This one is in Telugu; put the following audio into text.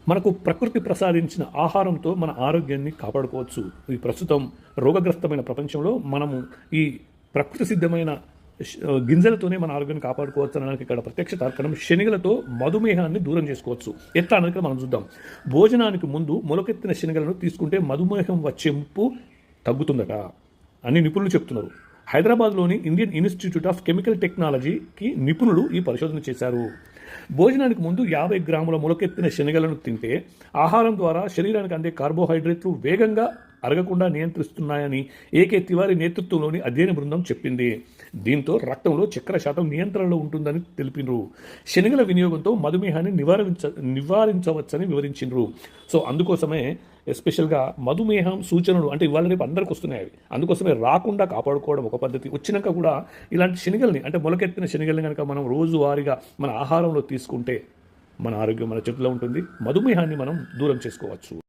మనకు ప్రకృతి ప్రసాదించిన ఆహారంతో మన ఆరోగ్యాన్ని కాపాడుకోవచ్చు. ఈ ప్రస్తుతం రోగగ్రస్తమైన ప్రపంచంలో మనము ఈ ప్రకృతి సిద్ధమైన గింజలతోనే మన ఆరోగ్యాన్ని కాపాడుకోవచ్చు అనడానికి ఇక్కడ ప్రత్యక్ష తార్కణం. శనగలతో మధుమేహాన్ని దూరం చేసుకోవచ్చు. ఎట్లా అనేది మనం చూద్దాం. భోజనానికి ముందు మొలకెత్తిన శనగలను తీసుకుంటే మధుమేహం వచ్చే ముప్పు తగ్గుతుందట అని నిపుణులు చెప్తున్నారు. హైదరాబాద్లోని ఇండియన్ ఇన్స్టిట్యూట్ ఆఫ్ కెమికల్ టెక్నాలజీకి నిపుణులు ఈ పరిశోధన చేశారు. భోజనానికి ముందు 50 గ్రాముల మొలకెత్తిన శనగలను తింటే ఆహారం ద్వారా శరీరానికి అందే కార్బోహైడ్రేట్లు వేగంగా అరగకుండా నియంత్రిస్తున్నాయని ఏకే తివారీ నేతృత్వంలోని అధ్యయన బృందం చెప్పింది. దీంతో రక్తంలో చక్కెర శాతం నియంత్రణలో ఉంటుందని తెలిపినరు. శనగల వినియోగంతో మధుమేహాన్ని నివారించవచ్చని వివరించారు. సో అందుకోసమే ఎస్పెషల్గా మధుమేహం సూచనలు అంటే ఇవాళ రేపు అందరికి వస్తున్నాయి. అందుకోసమే రాకుండా కాపాడుకోవడం ఒక పద్ధతి. వచ్చినాక కూడా ఇలాంటి శనగల్ని అంటే మొలకెత్తిన శనగల్ని కనుక మనం రోజువారీగా మన ఆహారంలో తీసుకుంటే మన ఆరోగ్యం మన చేతిలో ఉంటుంది. మధుమేహాన్ని మనం దూరం చేసుకోవచ్చు.